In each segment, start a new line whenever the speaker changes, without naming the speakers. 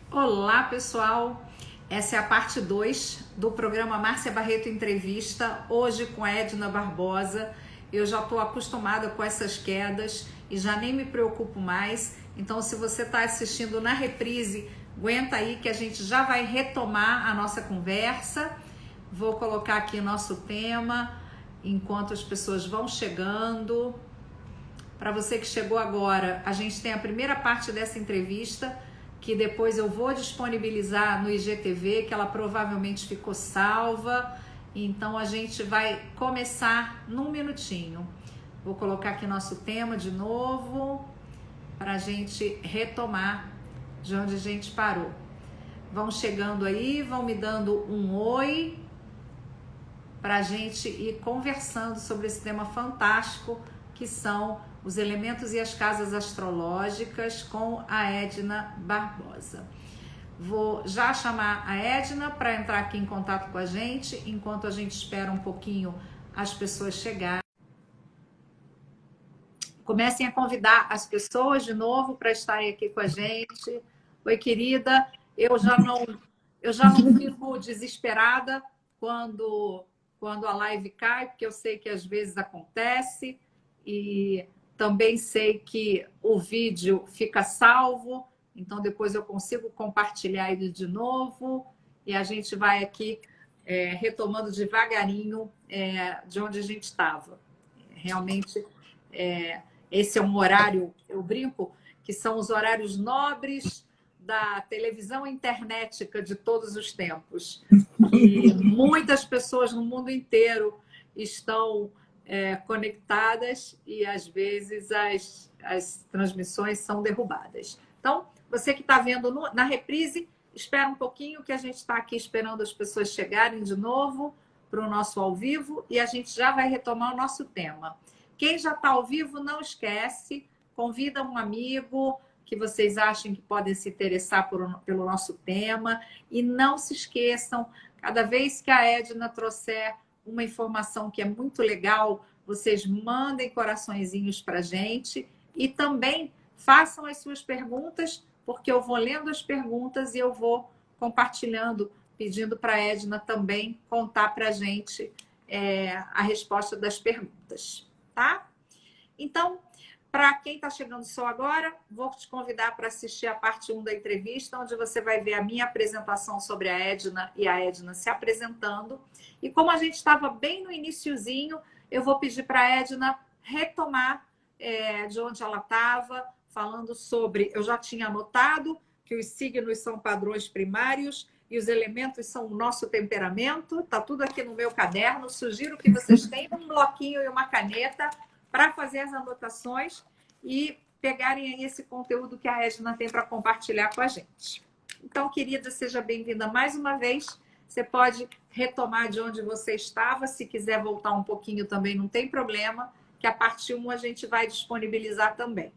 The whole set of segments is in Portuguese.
Olá, pessoal! Essa é a parte 2 do programa Márcia Barreto Entrevista, hoje com a Edna Barbosa. Eu já estou acostumada com essas quedas e já nem me preocupo mais. Então, se você está assistindo na reprise, aguenta aí que a gente já vai retomar a nossa conversa. Vou colocar aqui nosso tema enquanto as pessoas vão chegando. Para você que chegou agora, a gente tem a primeira parte dessa entrevista, que depois eu vou disponibilizar no IGTV, que ela provavelmente ficou salva. Então a gente vai começar num minutinho. Vou colocar aqui nosso tema de novo, para a gente retomar de onde a gente parou. Vão chegando aí, vão me dando um oi, para a gente ir conversando sobre esse tema fantástico, que são os elementos e as casas astrológicas, com a Edna Barbosa. Vou já chamar a Edna para entrar aqui em contato com a gente, enquanto a gente espera um pouquinho as pessoas chegarem. Comecem a convidar as pessoas de novo para estarem aqui com a gente. Oi, querida, eu já não fico desesperada quando a live cai, porque eu sei que às vezes acontece, e também sei que o vídeo fica salvo, então depois eu consigo compartilhar ele de novo, e a gente vai aqui retomando devagarinho de onde a gente estava. Realmente, esse é um horário, eu brinco, que são os horários nobres da televisão internética de todos os tempos. E muitas pessoas no mundo inteiro estão conectadas e, às vezes, as transmissões são derrubadas. Então, você que está vendo na reprise, espera um pouquinho, que a gente está aqui esperando as pessoas chegarem de novo para o nosso ao vivo, e a gente já vai retomar o nosso tema. Quem já está ao vivo, não esquece, convida um amigo que vocês achem que podem se interessar pelo nosso tema, e não se esqueçam, cada vez que a Edna trouxer uma informação que é muito legal, vocês mandem coraçõezinhos para a gente, e também façam as suas perguntas, porque eu vou lendo as perguntas e eu vou compartilhando, pedindo para a Edna também contar para a gente a resposta das perguntas, tá? Então, para quem está chegando só agora, vou te convidar para assistir a parte 1 da entrevista, onde você vai ver a minha apresentação sobre a Edna e a Edna se apresentando. E como a gente estava bem no iniciozinho, eu vou pedir para a Edna retomar de onde ela estava, falando sobre... Eu já tinha anotado que os signos são padrões primários e os elementos são o nosso temperamento. Está tudo aqui no meu caderno. Sugiro que vocês tenham um bloquinho e uma caneta para fazer as anotações e pegarem aí esse conteúdo que a Edna tem para compartilhar com a gente. Então, querida, seja bem-vinda mais uma vez. Você pode retomar de onde você estava. Se quiser voltar um pouquinho também, não tem problema, que a parte 1 a gente vai disponibilizar também.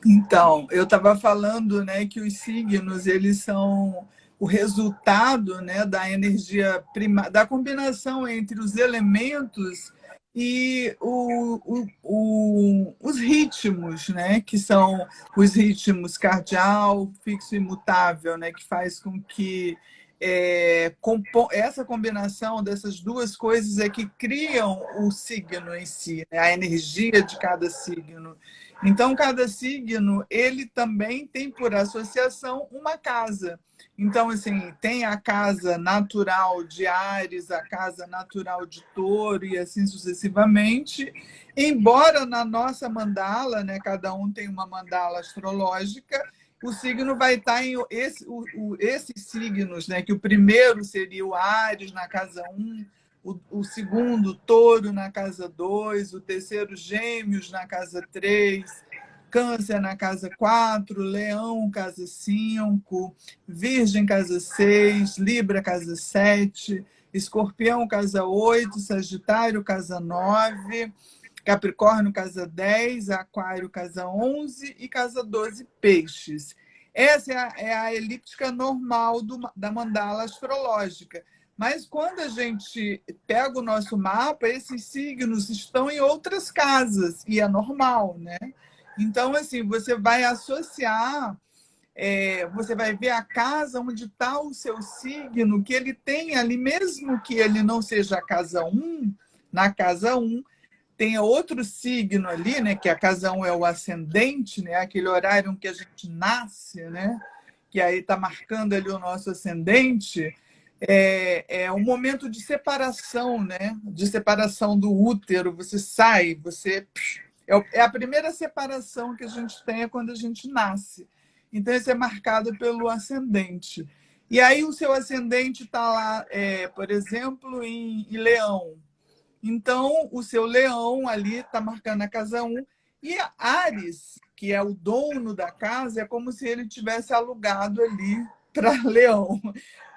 Então, eu estava falando, né, que os signos, eles são o resultado, né, da energia da combinação entre os elementos e os ritmos, né, que são os ritmos cardial, fixo e imutável, né, que faz com que essa combinação dessas duas coisas é que criam o signo em si, né, a energia de cada signo. Então, cada signo, ele também tem, por associação, uma casa. Então, assim, tem a casa natural de Áries, a casa natural de Touro e assim sucessivamente. Embora na nossa mandala, né, cada um tem uma mandala astrológica, o signo vai estar em esses signos, né, que o primeiro seria o Áries na casa 1, o segundo, Touro, na casa 2, o terceiro, Gêmeos, na casa 3, Câncer, na casa 4, Leão, casa 5, Virgem, casa 6, Libra, casa 7, Escorpião, casa 8, Sagitário, casa 9, Capricórnio, casa 10, Aquário, casa 11 e casa 12, Peixes. Essa é a elíptica normal da mandala astrológica. Mas quando a gente pega o nosso mapa, esses signos estão em outras casas, e é normal, né? Então, assim, você vai associar você vai ver a casa onde está o seu signo, que ele tem ali, mesmo que ele não seja a casa 1, na casa 1, tem outro signo ali, né? Que a casa 1 é o ascendente, né? Aquele horário em que a gente nasce, né? Que aí está marcando ali o nosso ascendente. É um momento de separação, né? De separação do útero. Você sai, você... É a primeira separação que a gente tem é quando a gente nasce. Então, isso é marcado pelo ascendente. E aí, o seu ascendente está lá, por exemplo, em Leão. Então, o seu Leão ali está marcando a casa 1. E a Áries, que é o dono da casa, é como se ele tivesse alugado ali para Leão.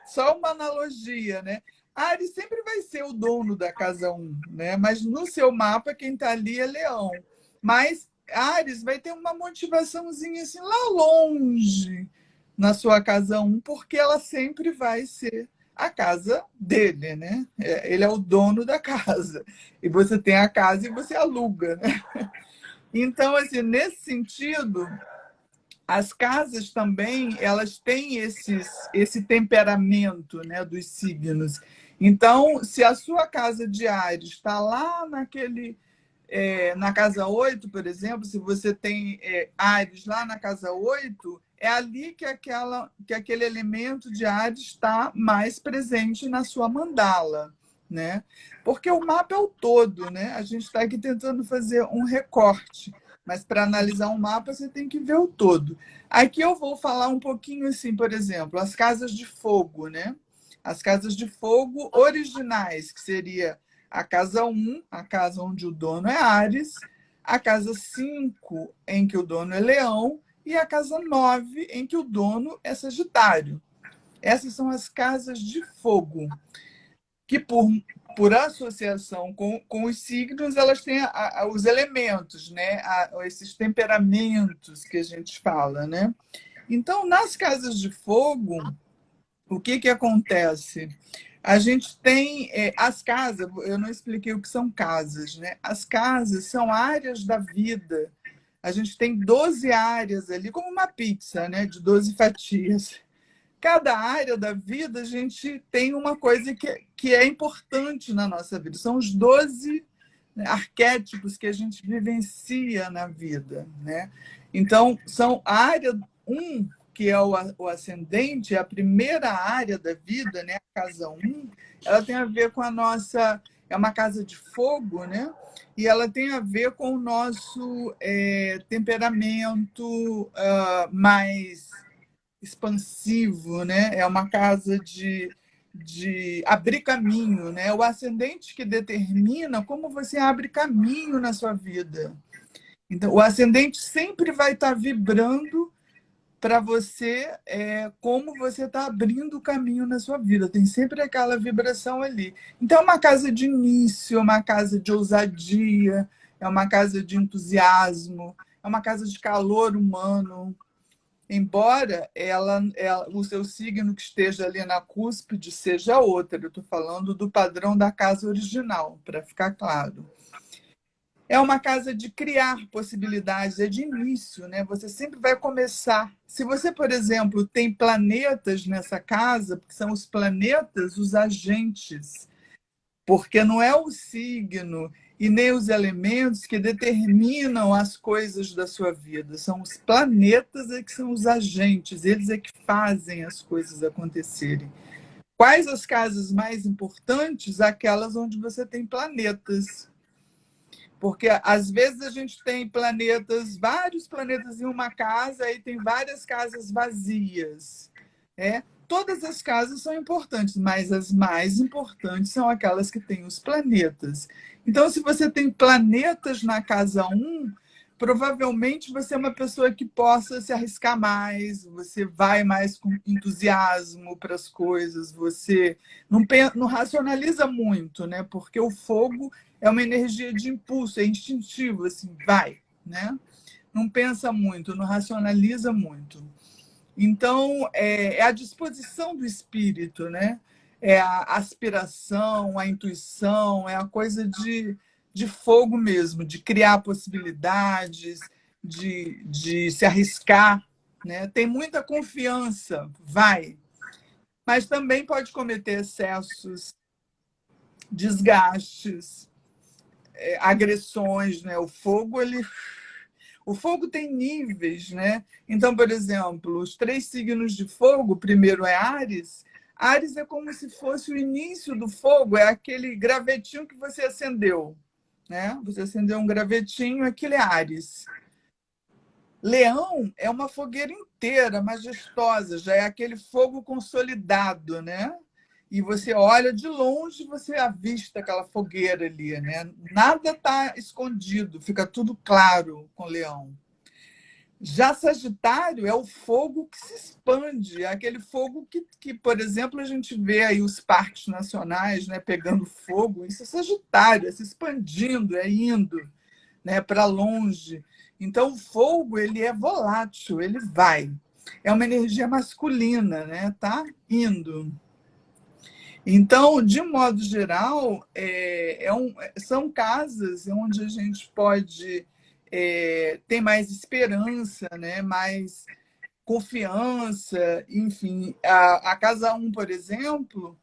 Só uma analogia, né? Áries sempre vai ser o dono da casa 1, né? Mas no seu mapa, quem está ali é Leão. Mas Áries vai ter uma motivaçãozinha assim lá longe na sua casa 1, porque ela sempre vai ser a casa dele, né? Ele é o dono da casa. E você tem a casa e você aluga, né? Então, assim, nesse sentido, as casas também, elas têm esse temperamento, né, dos signos. Então, se a sua casa de Áries está lá na casa 8, por exemplo, se você tem Áries lá na casa 8, é ali que aquele elemento de Áries está mais presente na sua mandala, né? Porque o mapa é o todo, né? A gente está aqui tentando fazer um recorte, mas para analisar um mapa você tem que ver o todo. Aqui eu vou falar um pouquinho assim, por exemplo, as casas de fogo, né? As casas de fogo originais, que seria a casa 1, a casa onde o dono é Áries, a casa 5, em que o dono é Leão, e a casa 9, em que o dono é Sagitário. Essas são as casas de fogo, que por associação com os signos, elas têm os elementos, né? Esses temperamentos que a gente fala, né? Então, nas casas de fogo, o que acontece? A gente tem as casas, eu não expliquei o que são casas, né? As casas são áreas da vida. A gente tem 12 áreas ali, como uma pizza, né? De 12 fatias. Cada área da vida, a gente tem uma coisa que é importante na nossa vida. São os 12, né, arquétipos que a gente vivencia na vida, né? Então, são a área 1, que é o ascendente, a primeira área da vida, né? A casa 1, ela tem a ver com a nossa... É uma casa de fogo, né? E ela tem a ver com o nosso temperamento mais expansivo, né? É uma casa de abrir caminho, né? O ascendente que determina como você abre caminho na sua vida. Então, o ascendente sempre vai estar vibrando para você como você está abrindo o caminho na sua vida. Tem sempre aquela vibração ali. Então, é uma casa de início, é uma casa de ousadia, é uma casa de entusiasmo, é uma casa de calor humano. Embora o seu signo que esteja ali na cúspide seja outra. Eu estou falando do padrão da casa original, para ficar claro. É uma casa de criar possibilidades, é de início, né? Você sempre vai começar. Se você, por exemplo, tem planetas nessa casa, porque são os planetas os agentes, porque não é o signo e nem os elementos que determinam as coisas da sua vida. São os planetas que são os agentes, eles é que fazem as coisas acontecerem. Quais as casas mais importantes? Aquelas onde você tem planetas. Porque, às vezes, a gente tem vários planetas em uma casa, e tem várias casas vazias. Todas as casas são importantes, mas as mais importantes são aquelas que têm os planetas. Então, se você tem planetas na casa 1, provavelmente você é uma pessoa que possa se arriscar mais, você vai mais com entusiasmo para as coisas, você não racionaliza muito, né? Porque o fogo é uma energia de impulso, é instintivo, assim, vai, né? Não pensa muito, não racionaliza muito. Então, é a disposição do espírito, né? É a aspiração, a intuição, é a coisa de fogo mesmo, de criar possibilidades, de se arriscar, né? Tem muita confiança, vai. Mas também pode cometer excessos, desgastes, agressões, né? O fogo tem níveis, né? Então, por exemplo, os 3 signos de fogo, o primeiro é Áries. Áries é como se fosse o início do fogo, é aquele gravetinho que você acendeu, né? Você acendeu um gravetinho, aquilo é Áries. Leão é uma fogueira inteira, majestosa, já é aquele fogo consolidado, né? E você olha de longe, você avista aquela fogueira ali, né? Nada está escondido, fica tudo claro com Leão. Já Sagitário é o fogo que se expande, é aquele fogo que, por exemplo, a gente vê aí os parques nacionais, né, pegando fogo. Isso é Sagitário, é se expandindo, é indo, né, para longe. Então, o fogo ele é volátil, ele vai. É uma energia masculina, né? Tá indo. Então, de modo geral, são casas onde a gente pode ter mais esperança, né? Mais confiança, enfim. A casa um, por exemplo,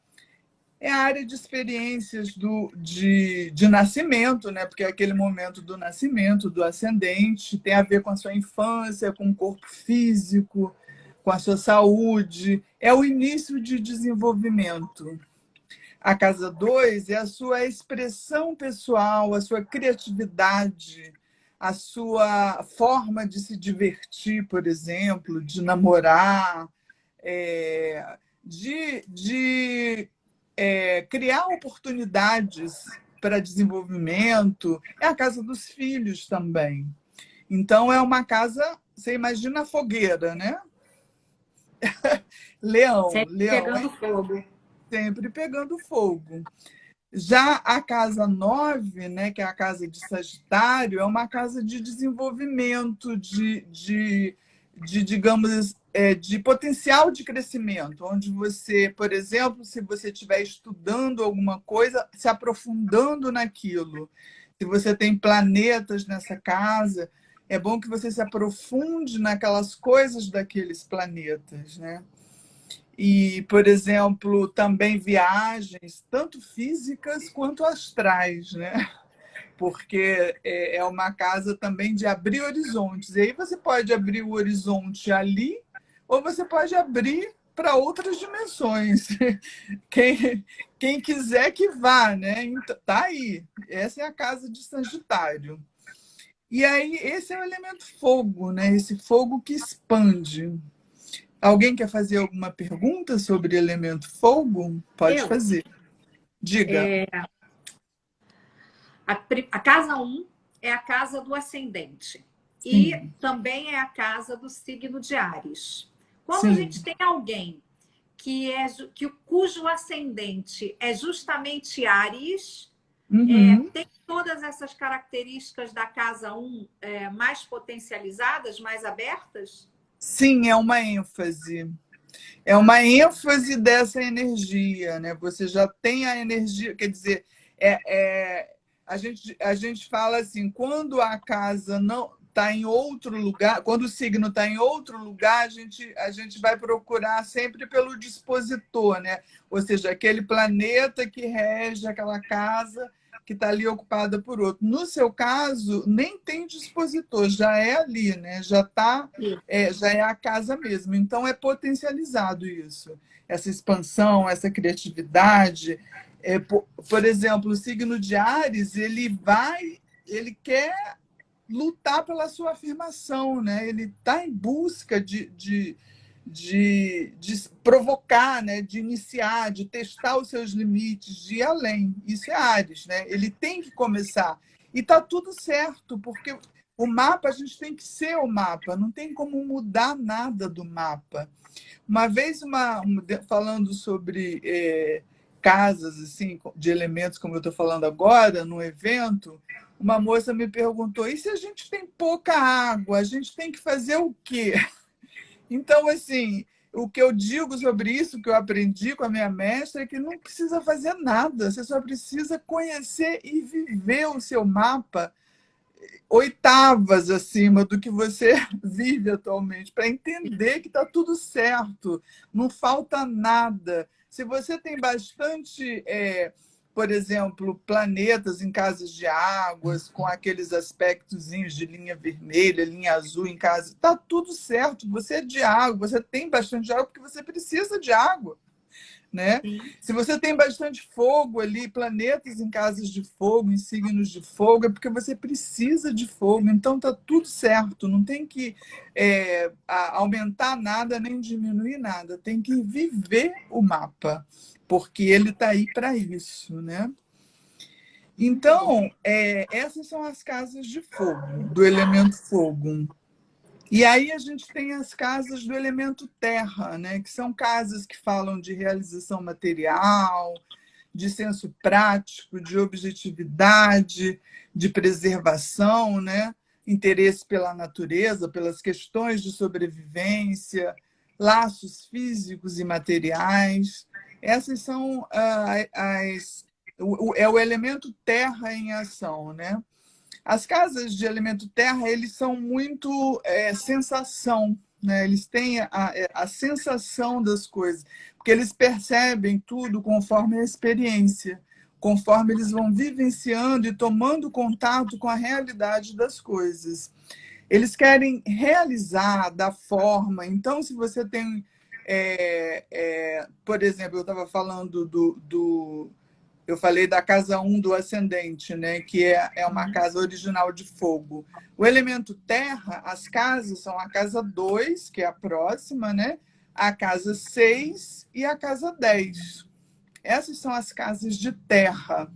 é a área de experiências de nascimento, né? Porque é aquele momento do nascimento, do ascendente, tem a ver com a sua infância, com o corpo físico, com a sua saúde. É o início de desenvolvimento. A casa 2 é a sua expressão pessoal, a sua criatividade, a sua forma de se divertir, por exemplo, de namorar, de criar oportunidades para desenvolvimento. É a casa dos filhos também. Então, é uma casa, você imagina a fogueira, né? Leão,
Sempre
leão
pegando fogo.
sempre pegando fogo. Já a casa 9, né, que é a casa de Sagitário, é uma casa de desenvolvimento, digamos, de potencial de crescimento, onde você, por exemplo, se você estiver estudando alguma coisa, se aprofundando naquilo. Se você tem planetas nessa casa, é bom que você se aprofunde naquelas coisas daqueles planetas, né? E, por exemplo, também viagens, tanto físicas quanto astrais, né? Porque é uma casa também de abrir horizontes. E aí você pode abrir o horizonte ali, ou você pode abrir para outras dimensões. Quem quiser que vá, né? Então, tá aí. Essa é a casa de Sagitário. E aí, esse é o elemento fogo, né? Esse fogo que expande. Alguém quer fazer alguma pergunta sobre elemento fogo? Pode
Eu,
fazer. Diga.
a casa um é a casa do ascendente. E
Sim,
também é a casa do signo de Áries. Quando a gente
sim.
tem alguém cujo ascendente é justamente Áries,
Uhum.
tem todas essas características da casa um mais potencializadas, mais abertas?
Sim, é uma ênfase. É uma ênfase dessa energia, né? Você já tem a energia, quer dizer, é, é, a gente fala assim, quando a casa não está em outro lugar, quando o signo está em outro lugar, a gente vai procurar sempre pelo dispositor, né? Ou seja, aquele planeta que rege aquela casa que está ali ocupada por outro. No seu caso, nem tem dispositor, já é ali, né? Já é a casa mesmo. Então, é potencializado isso. Essa expansão, essa criatividade. Por exemplo, o signo de Áries, ele quer lutar pela sua afirmação, né? Ele está em busca de provocar, né? De iniciar, de testar os seus limites, de ir além. Isso é Áries, né? Ele tem que começar. E está tudo certo, porque o mapa, a gente tem que ser o mapa, não tem como mudar nada do mapa. Uma vez, falando sobre casas assim, de elementos, como eu estou falando agora, num evento, uma moça me perguntou: e se a gente tem pouca água, a gente tem que fazer o quê? Então, assim, o que eu digo sobre isso, que eu aprendi com a minha mestra, é que não precisa fazer nada, você só precisa conhecer e viver o seu mapa oitavas acima do que você vive atualmente, para entender que está tudo certo, não falta nada. Se você tem bastante, por exemplo, planetas em casas de águas, com aqueles aspectozinhos de linha vermelha, linha azul em casa, está tudo certo. Você é de água, você tem bastante água porque você precisa de água. Né? Se você tem bastante fogo ali, planetas em casas de fogo, em signos de fogo, é porque você precisa de fogo. Então tá tudo certo, não tem que aumentar nada nem diminuir nada, tem que viver o mapa, porque ele está aí para isso, né? Então, essas são as casas de fogo, do elemento fogo. E aí a gente tem as casas do elemento terra, né? Que são casas que falam de realização material, de senso prático, de objetividade, de preservação, né? Interesse pela natureza, pelas questões de sobrevivência, laços físicos e materiais. Essas são o elemento terra em ação, né? As casas de elemento terra, eles são muito sensação, né? Eles têm a sensação das coisas, porque eles percebem tudo conforme a experiência, conforme eles vão vivenciando e tomando contato com a realidade das coisas. Eles querem realizar, dar forma. Então, se você tem... por exemplo, eu estava falando eu falei da casa 1 do ascendente, né? Que é uma casa original de fogo. O elemento terra, as casas são a casa 2, que é a próxima, né? A casa 6 e a casa 10. Essas são as casas de terra.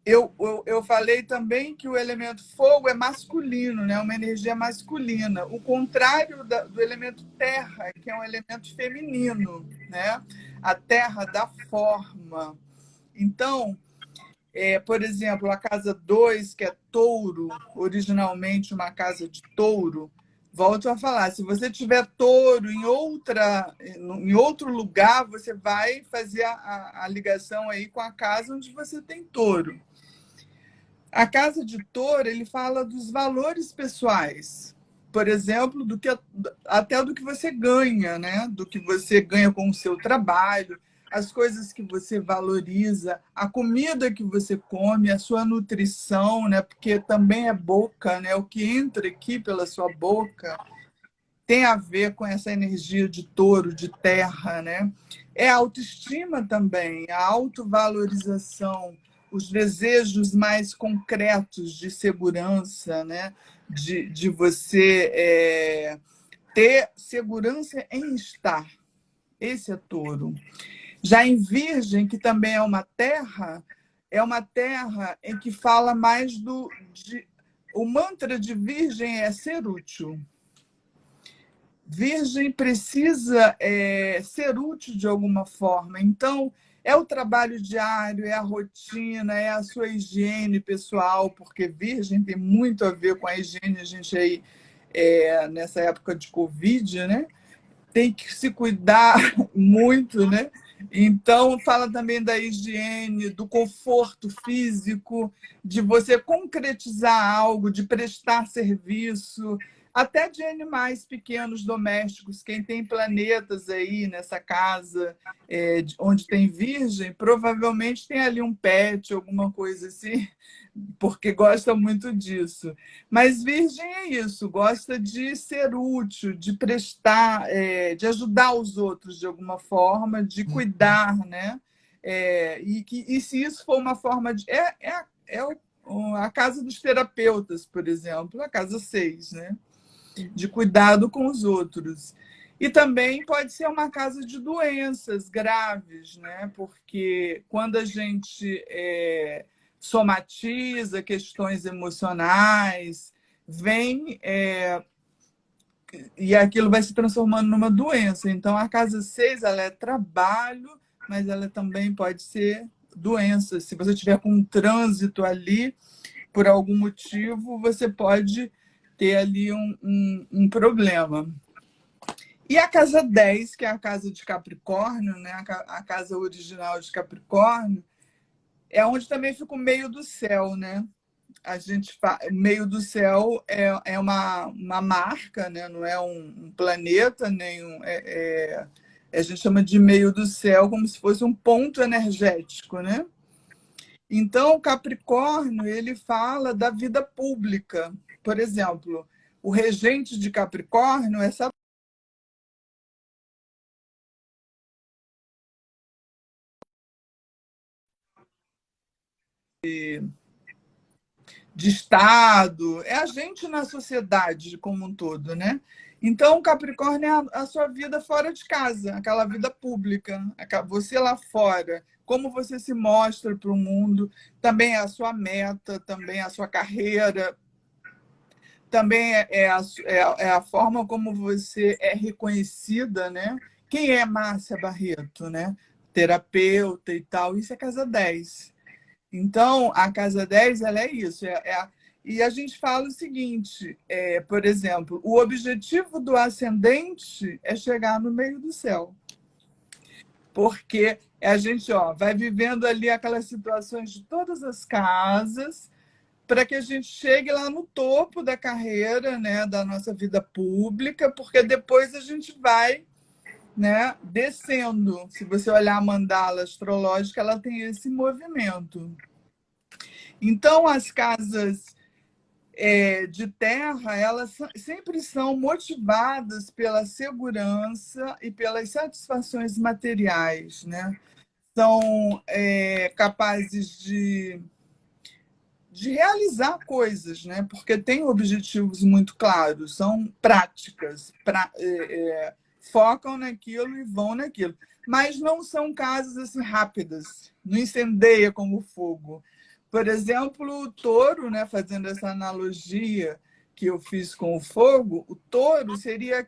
Eu falei também que o elemento fogo é masculino, né? Uma energia masculina. O contrário do elemento terra, que é um elemento feminino, né? A terra dá forma. Então, por exemplo, a casa 2, que é touro, originalmente uma casa de touro, volto a falar, se você tiver touro em outro lugar, você vai fazer a ligação aí com a casa onde você tem touro. A casa de touro, ele fala dos valores pessoais, por exemplo, até do que você ganha, né? Do que você ganha com o seu trabalho, as coisas que você valoriza, a comida que você come, a sua nutrição, né? Porque também é boca, né? O que entra aqui pela sua boca tem a ver com essa energia de touro, de terra, né? É a autoestima também, a autovalorização, os desejos mais concretos de segurança, né? De você ter segurança em estar. Esse é touro. Já em Virgem, que também é uma terra em que fala mais o mantra de Virgem é ser útil. Virgem precisa ser útil de alguma forma. Então, é o trabalho diário, é a rotina, é a sua higiene pessoal, porque Virgem tem muito a ver com a higiene. A gente aí, nessa época de Covid, né? Tem que se cuidar muito, né? Então, fala também da higiene, do conforto físico, de você concretizar algo, de prestar serviço, até de animais pequenos domésticos. Quem tem planetas aí nessa casa, onde tem virgem, provavelmente tem ali um pet, alguma coisa assim, porque gosta muito disso. Mas virgem é isso, gosta de ser útil, de prestar, de ajudar os outros de alguma forma, de cuidar, né? E se isso for uma forma de... a casa dos terapeutas, por exemplo, a casa 6, né? De cuidado com os outros. E também pode ser uma casa de doenças graves, né? Porque quando a gente somatiza questões emocionais, vem e aquilo vai se transformando numa doença. Então, a casa 6 ela é trabalho, mas ela também pode ser doença. Se você tiver com um trânsito ali, por algum motivo, você pode ter ali um problema. E a casa 10, que é a casa de Capricórnio, né? A casa original de Capricórnio, é onde também fica o meio do céu, né? a gente meio do céu é uma marca, né? Não é um planeta, nem a gente chama de meio do céu como se fosse um ponto energético, né? Então, o Capricórnio, ele fala da vida pública. Por exemplo, o regente de Capricórnio é essa de Estado, é a gente na sociedade como um todo, né? Então, o Capricórnio é a sua vida fora de casa, aquela vida pública, você lá fora, como você se mostra para o mundo, também é a sua meta, também é a sua carreira, também é a forma como você é reconhecida, né? Quem é Márcia Barreto, né? Terapeuta e tal, isso é casa 10. Então, a casa 10 ela é isso. E a gente fala o seguinte, por exemplo, o objetivo do ascendente é chegar no meio do céu. Porque a gente vai vivendo ali aquelas situações de todas as casas para que a gente chegue lá no topo da carreira, né, da nossa vida pública, porque depois a gente vai, né, descendo. Se você olhar a mandala astrológica, ela tem esse movimento. Então, as casas de terra, elas sempre são motivadas pela segurança e pelas satisfações materiais, né? São capazes de realizar coisas, né? Porque têm objetivos muito claros, são práticas, focam naquilo e vão naquilo. Mas não são casas assim rápidas, não incendeia como fogo. Por exemplo, o touro, né, fazendo essa analogia que eu fiz com o fogo, o touro seria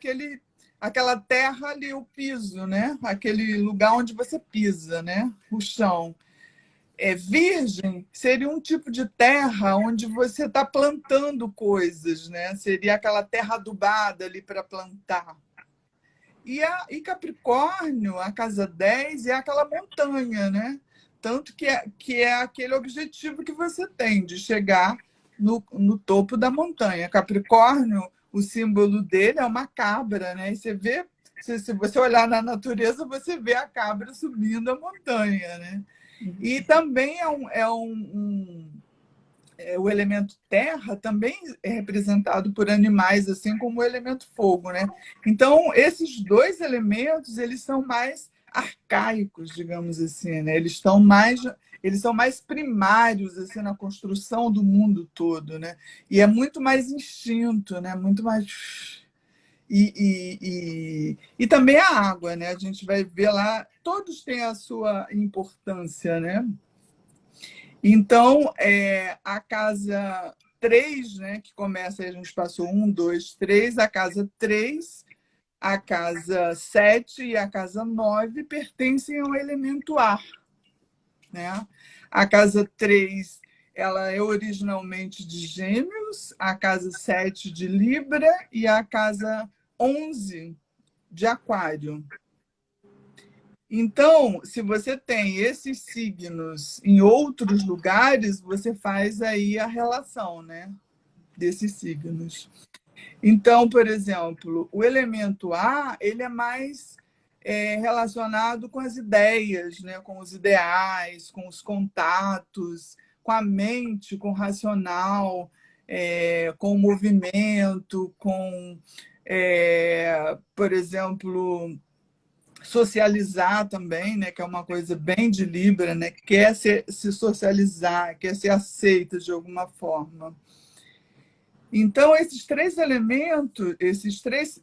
aquela terra ali, o piso, né? Aquele lugar onde você pisa, né? O chão. Virgem seria um tipo de terra onde você está plantando coisas, né? Seria aquela terra adubada ali para plantar. E Capricórnio, a casa 10 é aquela montanha, né? Tanto que é aquele objetivo que você tem de chegar no topo da montanha. Capricórnio, o símbolo dele é uma cabra, né? E você vê, se você olhar na natureza, você vê a cabra subindo a montanha, né? E também o elemento terra também é representado por animais, assim como o elemento fogo, né? Então, esses dois elementos, eles são mais arcaicos, digamos assim, né? Eles são mais primários assim na construção do mundo todo, né? E é muito mais instinto, né? Muito mais e também a água, né? A gente vai ver lá, todos têm a sua importância, né? Então, a casa 3, né, que começa, a gente passou 1, 2, 3, a casa 3, a casa 7 e a casa 9 pertencem ao elemento ar, né? A casa 3 ela é originalmente de Gêmeos, a casa 7 de Libra e a casa 11 de Aquário. Então, se você tem esses signos em outros lugares, você faz aí a relação, né, desses signos. Então, por exemplo, o elemento ar, ele é mais relacionado com as ideias, né, com os ideais, com os contatos, com a mente, com o racional, com o movimento, por exemplo, socializar também, né, que é uma coisa bem de Libra, né, quer se socializar, quer ser aceita de alguma forma. Então, esses três elementos, esses três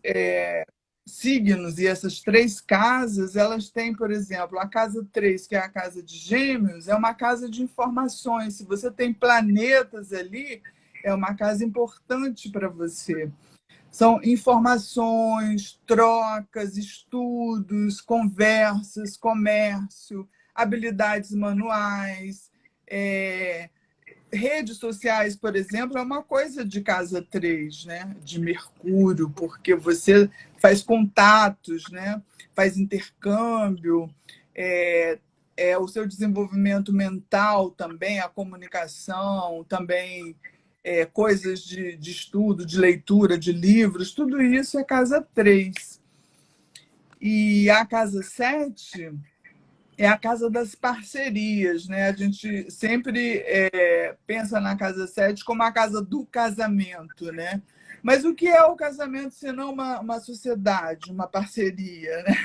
signos e essas três casas, elas têm, por exemplo, a casa 3, que é a casa de Gêmeos, é uma casa de informações. Se você tem planetas ali, é uma casa importante para você. São informações, trocas, estudos, conversas, comércio, habilidades manuais, redes sociais, por exemplo, é uma coisa de casa 3, né? De Mercúrio, porque você faz contatos, né? Faz intercâmbio, o seu desenvolvimento mental também, a comunicação, também coisas de estudo, de leitura, de livros, tudo isso é casa 3. E a casa 7 é a casa das parcerias, né? A gente sempre pensa na casa 7 como a casa do casamento, né? Mas o que é o casamento senão uma sociedade, uma parceria, né?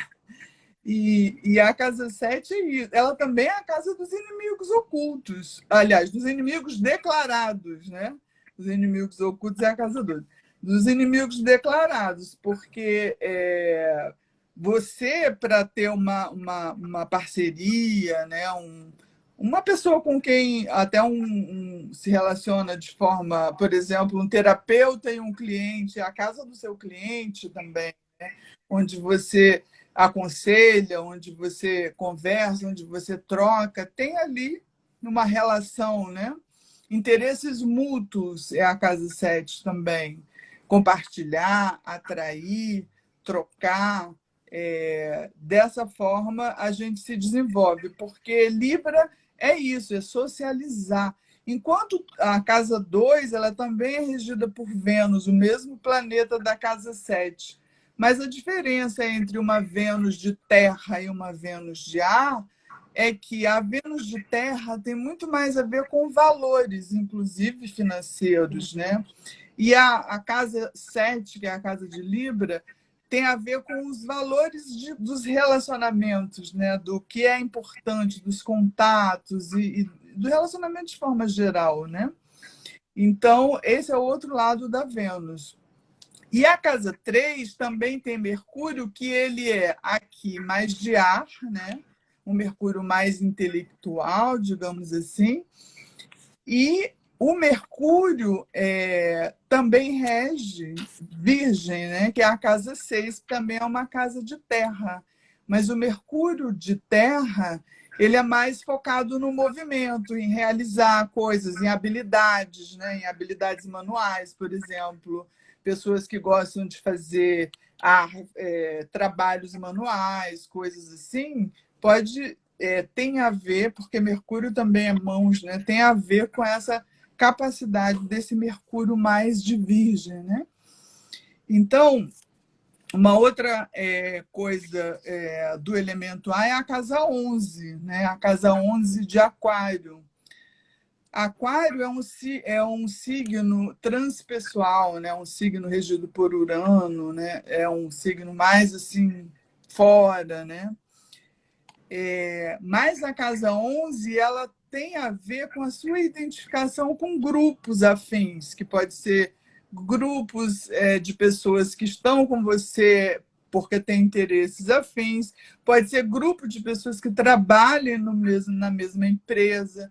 E a casa 7 é isso. Ela também é a casa dos inimigos ocultos. Aliás, dos inimigos declarados, né? Os inimigos ocultos é a casa 2. Dos inimigos declarados, porque você, para ter uma parceria, né? Uma pessoa com quem até se relaciona de forma, por exemplo, um terapeuta e um cliente, a casa do seu cliente também, né? Onde você aconselha, onde você conversa, onde você troca, tem ali uma relação, né? Interesses mútuos é a casa 7 também. Compartilhar, atrair, trocar. Dessa forma, a gente se desenvolve, porque Libra é isso, é socializar. Enquanto a casa 2 ela também é regida por Vênus, o mesmo planeta da casa 7. Mas a diferença entre uma Vênus de terra e uma Vênus de ar é que a Vênus de terra tem muito mais a ver com valores, inclusive financeiros, né? E a casa 7, que é a casa de Libra, tem a ver com os valores dos relacionamentos, né? Do que é importante, dos contatos e do relacionamento de forma geral, né? Então, esse é o outro lado da Vênus. E a casa 3 também tem Mercúrio, que ele é aqui mais de ar, né? Um Mercúrio mais intelectual, digamos assim. E o Mercúrio também rege Virgem, né? Que é a casa 6, que também é uma casa de terra. Mas o Mercúrio de terra, ele é mais focado no movimento, em realizar coisas, em habilidades, né? Em habilidades manuais, por exemplo. Pessoas que gostam de fazer trabalhos manuais, coisas assim, tem a ver, porque Mercúrio também é mãos, né? Tem a ver com essa capacidade desse Mercúrio mais de Virgem, né? Então, uma outra coisa do elemento ar é a casa 11, né? A casa 11 de Aquário. Aquário é um signo transpessoal, né? Um signo regido por Urano, né? É um signo mais assim fora, né? Mas a casa 11 ela tem a ver com a sua identificação com grupos afins, que pode ser grupos de pessoas que estão com você porque têm interesses afins, pode ser grupo de pessoas que trabalhem na mesma empresa,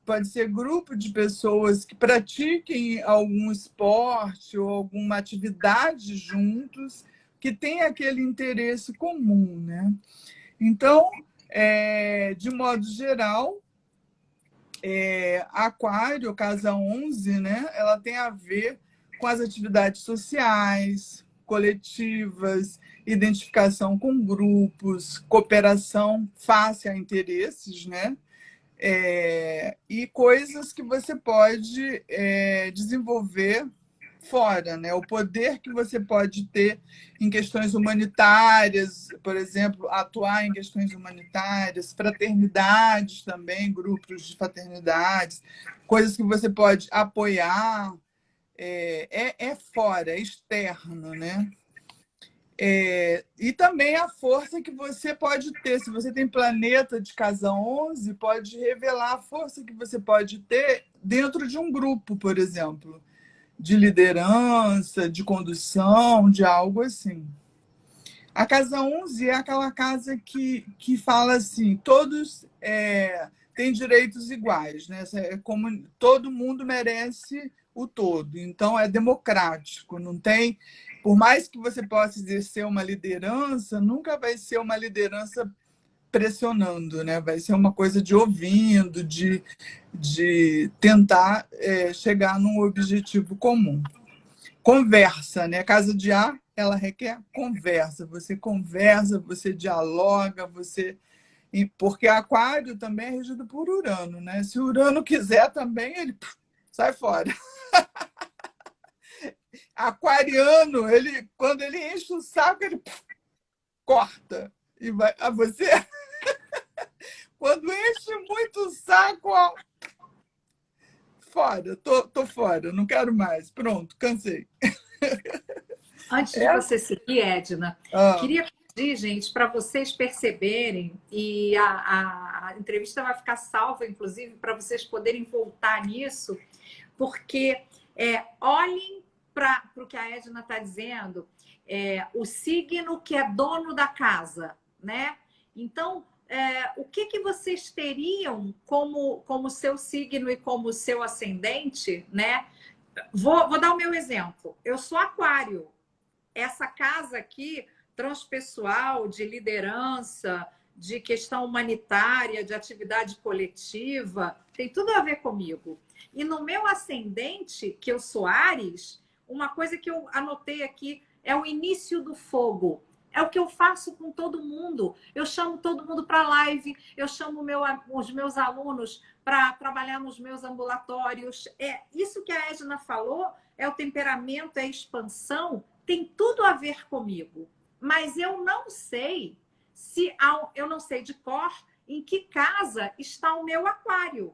pode ser grupo de pessoas que pratiquem algum esporte ou alguma atividade juntos, que tem aquele interesse comum, né? Então, de modo geral, Aquário, casa 11, né, ela tem a ver com as atividades sociais, coletivas, identificação com grupos, cooperação face a interesses, né? E coisas que você pode desenvolver fora, né? O poder que você pode ter em questões humanitárias, por exemplo, atuar em questões humanitárias, fraternidades também, grupos de fraternidades, coisas que você pode apoiar, fora, é externo, né? E também a força que você pode ter. Se você tem planeta de casa 11, pode revelar a força que você pode ter dentro de um grupo, por exemplo, de liderança, de condução, de algo assim. A casa 11 é aquela casa que fala assim, todos têm direitos iguais, né? Como todo mundo merece o todo. Então, é democrático, não tem... Por mais que você possa exercer uma liderança, nunca vai ser uma liderança pressionando, né? Vai ser uma coisa de ouvindo, de tentar chegar num objetivo comum. Conversa, né? Casa de ar, ela requer conversa. Você conversa, você dialoga, você Porque Aquário também é regido por Urano, né? Se Urano quiser também, ele sai fora. Aquariano, quando ele enche o saco, ele corta. E vai a você. Quando enche muito o saco, ó, fora, tô fora, não quero mais. Pronto, cansei.
Antes de você seguir, Edna,
Ah,
queria pedir, gente, para vocês perceberem, e a entrevista vai ficar salva, inclusive, para vocês poderem voltar nisso, porque olhem para o que a Edna está dizendo, o signo que é dono da casa, né? Então, o que vocês teriam como seu signo e como seu ascendente, né? Vou dar o meu exemplo. Eu sou Aquário. Essa casa aqui, transpessoal, de liderança, de questão humanitária, de atividade coletiva, tem tudo a ver comigo. E no meu ascendente, que eu sou Áries, uma coisa que eu anotei aqui é o início do fogo. É o que eu faço com todo mundo. Eu chamo todo mundo para live, eu chamo os meus alunos para trabalhar nos meus ambulatórios. Isso que a Edna falou, é o temperamento, é a expansão, tem tudo a ver comigo. Mas eu não sei eu não sei de cor em que casa está o meu Aquário.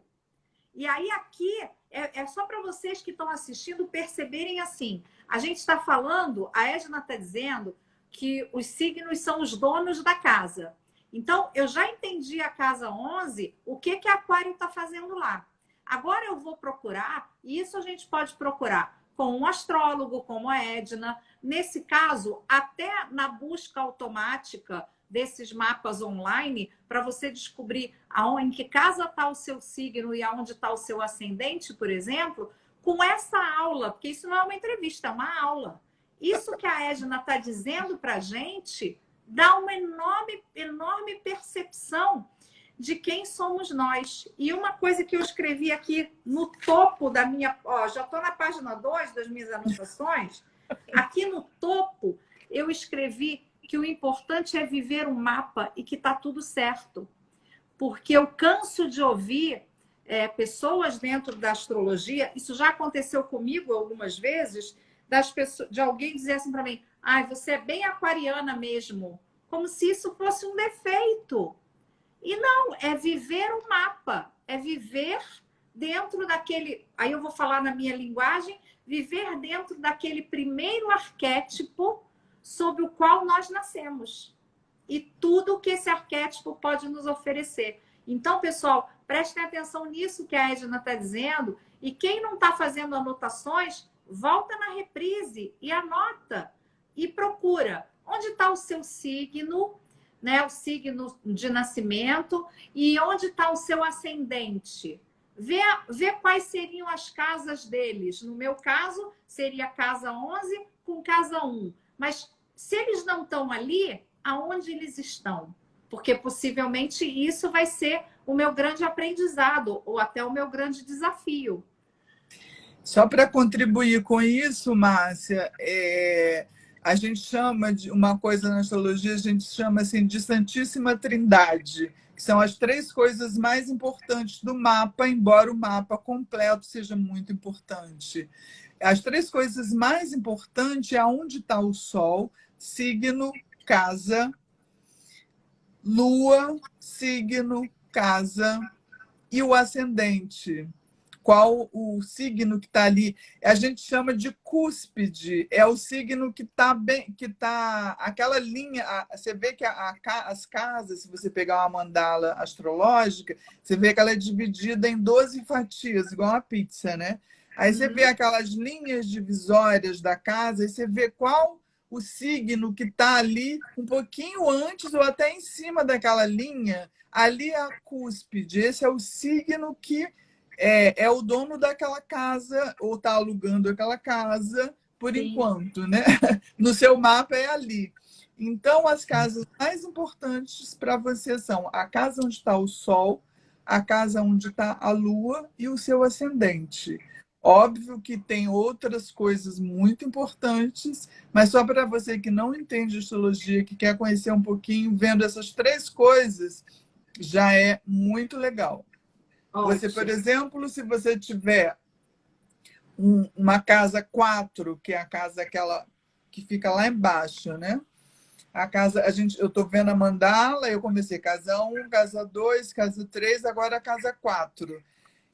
E aí aqui é só para vocês que estão assistindo perceberem assim. A gente está falando, a Edna está dizendo que os signos são os donos da casa. Então, eu já entendi a casa 11, o que Aquário está fazendo lá. Agora eu vou procurar, e isso a gente pode procurar com um astrólogo, como a Edna. Nesse caso, até na busca automática desses mapas online, para você descobrir em que casa está o seu signo e aonde está o seu ascendente, por exemplo, com essa aula, porque isso não é uma entrevista, é uma aula. Isso que a Edna está dizendo para a gente dá uma enorme percepção de quem somos nós. E uma coisa que eu escrevi aqui no topo da minha... já estou na página 2 das minhas anotações. Aqui no topo, eu escrevi que o importante é viver um mapa e que está tudo certo. Porque eu canso de ouvir pessoas dentro da astrologia, isso já aconteceu comigo algumas vezes, de alguém dizer assim para mim, você é bem aquariana mesmo, como se isso fosse um defeito. E não, é viver o mapa, é viver dentro daquele... Aí eu vou falar na minha linguagem, viver dentro daquele primeiro arquétipo sobre o qual nós nascemos. E tudo que esse arquétipo pode nos oferecer. Então, pessoal, prestem atenção nisso que a Edna está dizendo. E quem não está fazendo anotações, volta na reprise e anota. E procura onde está o seu signo, né, o signo de nascimento, e onde está o seu ascendente. Vê quais seriam as casas deles. No meu caso, seria casa 11 com casa 1. Mas se eles não estão ali, aonde eles estão? Porque possivelmente isso vai ser o meu grande aprendizado, ou até o meu grande desafio.
Só para contribuir com isso, Márcia, a gente chama de uma coisa na astrologia, a gente chama assim de Santíssima Trindade, que são as 3 coisas mais importantes do mapa, embora o mapa completo seja muito importante. As 3 coisas mais importantes é onde está o Sol, signo, casa, Lua, signo, casa e o ascendente. Qual o signo que está ali? A gente chama de cúspide, é o signo que está bem, que está aquela linha. Você vê que as casas, se você pegar uma mandala astrológica, você vê que ela é dividida em 12 fatias, igual uma pizza, né? Aí você vê aquelas linhas divisórias da casa e você vê qual o signo que está ali um pouquinho antes ou até em cima daquela linha. Ali é a cúspide. Esse é o signo que é o dono daquela casa ou está alugando aquela casa por enquanto, né? No seu mapa é ali. Então, as casas mais importantes para você são a casa onde está o Sol, a casa onde está a Lua e o seu ascendente. Óbvio que tem outras coisas muito importantes, mas só para você que não entende astrologia, que quer conhecer um pouquinho, vendo essas 3 coisas, já é muito legal. Você, por
Ótimo.
exemplo, se você tiver uma casa 4, que é a casa aquela que fica lá embaixo, né? A casa, eu estou vendo a mandala, eu comecei casa 1, casa 2, casa 3, agora a casa 4.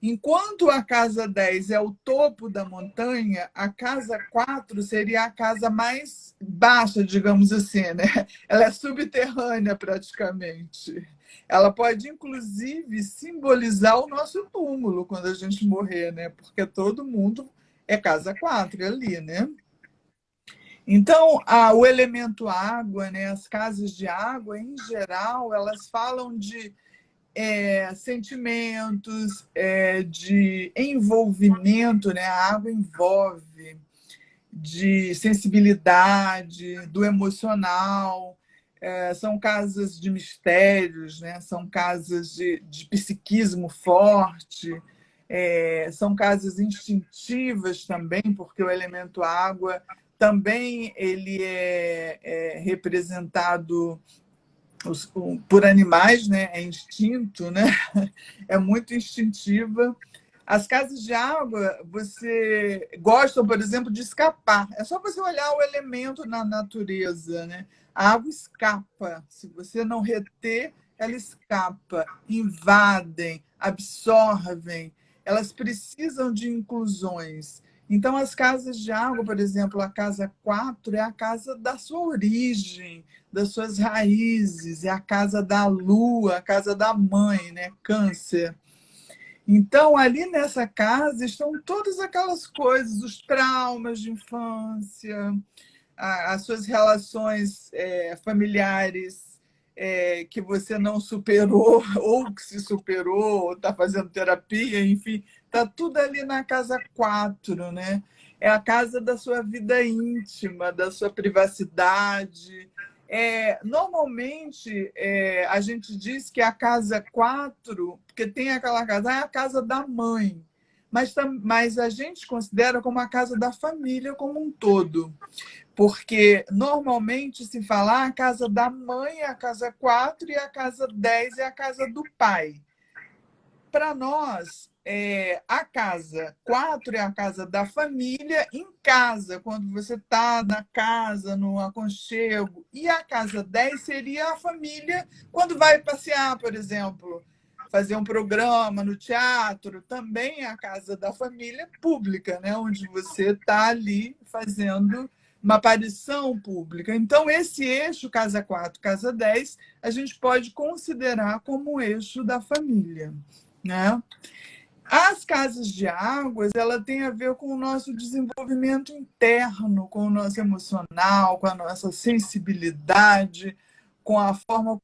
Enquanto a casa 10 é o topo da montanha, a casa 4 seria a casa mais baixa, digamos assim, né? Ela é subterrânea praticamente. Ela pode, inclusive, simbolizar o nosso túmulo quando a gente morrer, né? Porque todo mundo é casa 4 ali, né? Então, o elemento água, né? As casas de água, em geral, elas falam de sentimentos, de envolvimento, né? A água envolve, de sensibilidade, do emocional. São casas de mistérios, né? São casas de psiquismo forte, são casas instintivas também, porque o elemento água também ele é representado por animais, né? É instinto, né? É muito instintiva. As casas de água, você gosta, por exemplo, de escapar. É só você olhar o elemento na natureza, né? A água escapa. Se você não reter, ela escapa. Invadem, absorvem. Elas precisam de inclusões. Então, as casas de água, por exemplo, a casa 4 é a casa da sua origem, das suas raízes, é a casa da lua, a casa da mãe, né? Câncer. Então, ali nessa casa estão todas aquelas coisas, os traumas de infância, as suas relações familiares que você não superou, ou que se superou, ou está fazendo terapia, enfim, está tudo ali na casa 4, né? É a casa da sua vida íntima, da sua privacidade. Normalmente, a gente diz que a casa 4, porque tem aquela casa, é a casa da mãe, mas a gente considera como a casa da família como um todo. Porque normalmente se fala a casa da mãe é a casa 4 e a casa 10 é a casa do pai. Para nós, a casa 4 é a casa da família em casa, quando você está na casa, no aconchego. E a casa 10 seria a família quando vai passear, por exemplo, fazer um programa no teatro. Também é a casa da família pública, né? Onde você está ali fazendo uma aparição pública. Então, esse eixo casa 4, casa 10, a gente pode considerar como o eixo da família, né? As casas de águas, ela tem a ver com o nosso desenvolvimento interno, com o nosso emocional, com a nossa sensibilidade, com a forma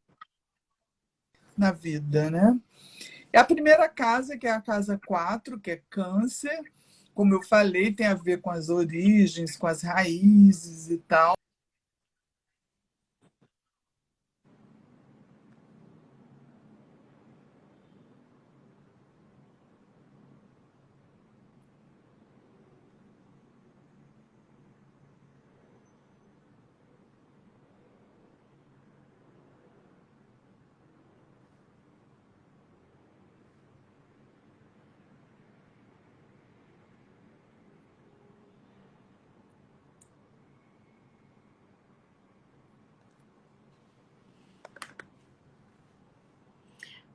na vida, né? E a primeira casa, que é a casa 4, que é câncer, como eu falei, tem a ver com as origens, com as raízes e tal.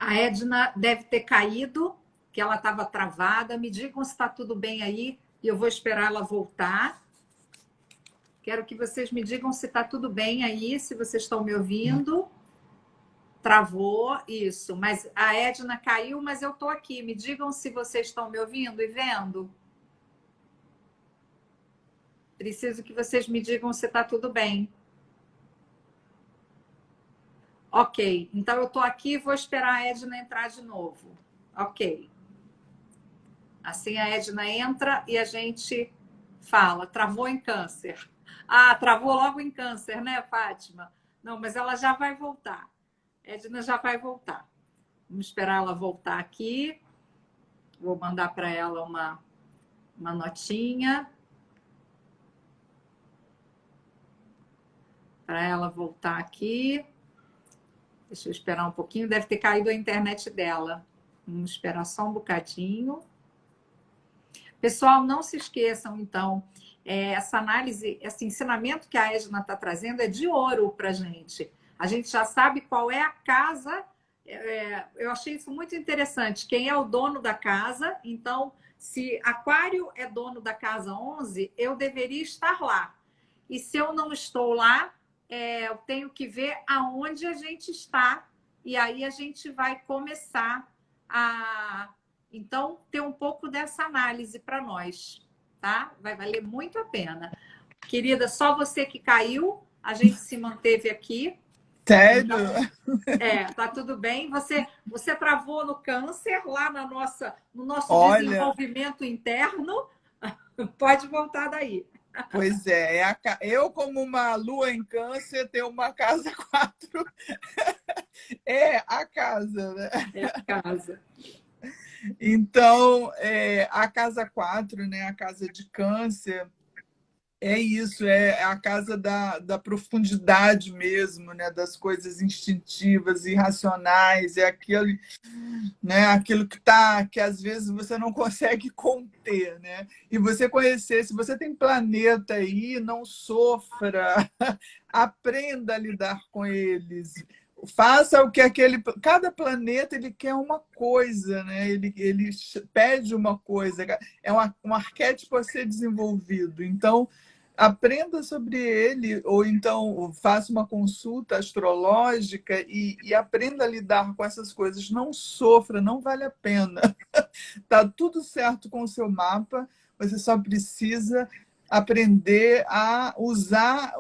A Edna deve ter caído, que ela estava travada. Me digam se está tudo bem aí e eu vou esperar ela voltar. Quero que vocês me digam se está tudo bem aí, se vocês estão me ouvindo. Travou, isso. Mas a Edna caiu, mas eu estou aqui. Me digam se vocês estão me ouvindo e vendo. Preciso que vocês me digam se está tudo bem. Ok, então eu estou aqui e vou esperar a Edna entrar de novo. Ok. Assim a Edna entra e a gente fala. Travou em câncer. Ah, travou logo em câncer, né, Fátima? Não, mas ela já vai voltar. Edna já vai voltar. Vamos esperar ela voltar aqui. Vou mandar para ela uma notinha. Para ela voltar aqui. Deixa eu esperar um pouquinho, deve ter caído a internet dela. Vamos esperar só um bocadinho. Pessoal, não se esqueçam, então, essa análise, esse ensinamento que a Edna está trazendo é de ouro para a gente. A gente já sabe qual é a casa. Eu achei isso muito interessante. Quem é o dono da casa? Então, se Aquário é dono da casa 11, eu deveria estar lá. E se eu não estou lá, eu tenho que ver aonde a gente está. E aí a gente vai começar a, então, ter um pouco dessa análise para nós, tá? Vai valer muito a pena. Querida, só você que caiu, a gente se manteve aqui.
Sério?
Então, tá tudo bem. Você travou no câncer, lá no nosso
Olha,
desenvolvimento interno. Pode voltar daí.
pois é, eu como uma lua em câncer tenho uma casa 4. É a casa, né?
É a casa.
Então, a casa 4, né, a casa de câncer, é isso, é a casa da profundidade mesmo, né, das coisas instintivas, irracionais, é aquilo, né, aquilo que às vezes você não consegue conter, né? E você conhecer, se você tem planeta aí, não sofra, aprenda a lidar com eles. Faça o que cada planeta ele quer uma coisa, né? Ele pede uma coisa, é um arquétipo a ser desenvolvido. Então, aprenda sobre ele, ou então faça uma consulta astrológica e aprenda a lidar com essas coisas. Não sofra, não vale a pena. Tá tudo certo com o seu mapa, você só precisa aprender a usar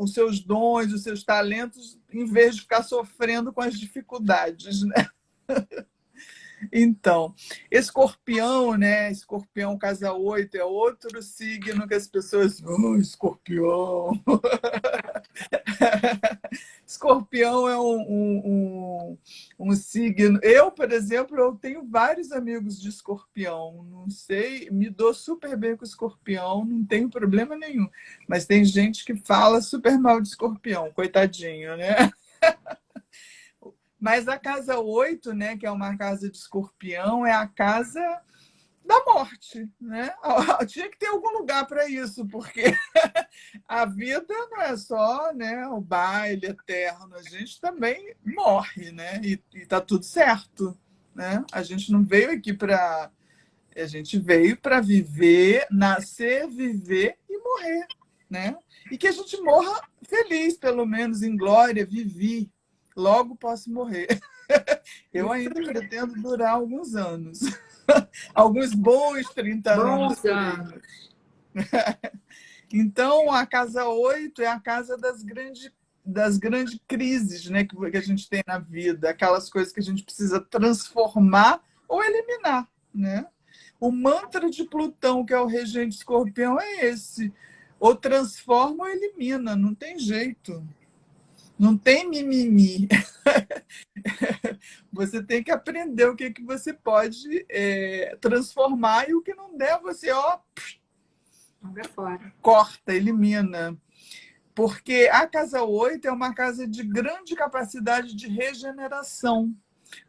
os seus dons, os seus talentos, em vez de ficar sofrendo com as dificuldades, né? Então, Escorpião, né? Escorpião, casa 8, é outro signo que as pessoas... Oh, Escorpião! Escorpião é um signo... Eu, por exemplo, eu tenho vários amigos de Escorpião. Não sei, me dou super bem com Escorpião, não tenho problema nenhum. Mas tem gente que fala super mal de Escorpião, coitadinho, né? Mas a casa 8, né, que é uma casa de Escorpião, é a casa da morte, né? Tinha que ter algum lugar para isso, porque a vida não é só, né, o baile eterno, a gente também morre, né? E tá tudo certo, né? A gente não veio aqui para... A gente veio para viver, nascer, viver e morrer, né? E que a gente morra feliz, pelo menos em glória, vivi. Logo posso morrer. Eu ainda pretendo durar alguns anos. Alguns bons 30 anos.
Bons anos.
Então, a casa 8 é a casa das grandes crises, né, que a gente tem na vida. Aquelas coisas que a gente precisa transformar ou eliminar, né? O mantra de Plutão, que é o regente Escorpião, é esse. Ou transforma ou elimina, não tem jeito. Não tem mimimi. Você tem que aprender o que você pode transformar e o que não der, você corta, elimina. Porque a casa 8 é uma casa de grande capacidade de regeneração.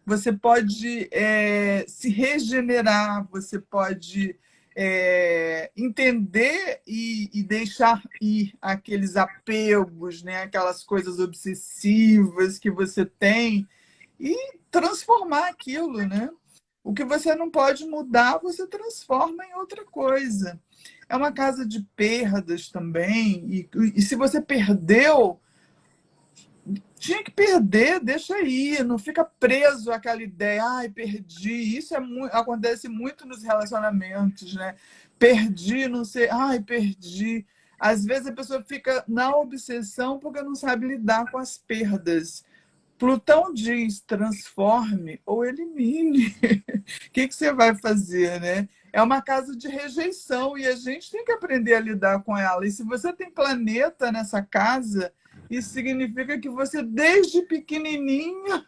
Você pode se regenerar, você pode entender e deixar ir aqueles apegos, né? Aquelas coisas obsessivas que você tem e transformar aquilo, né? O que você não pode mudar, você transforma em outra coisa. É uma casa de perdas também, e se você perdeu, tinha que perder, deixa aí, não fica preso àquela ideia, ai, perdi. Isso acontece muito nos relacionamentos, né? Perdi, não sei, ai, perdi. Às vezes a pessoa fica na obsessão porque não sabe lidar com as perdas. Plutão diz, transforme ou elimine. O que você vai fazer, né? É uma casa de rejeição e a gente tem que aprender a lidar com ela. E se você tem planeta nessa casa, isso significa que você, desde pequenininho,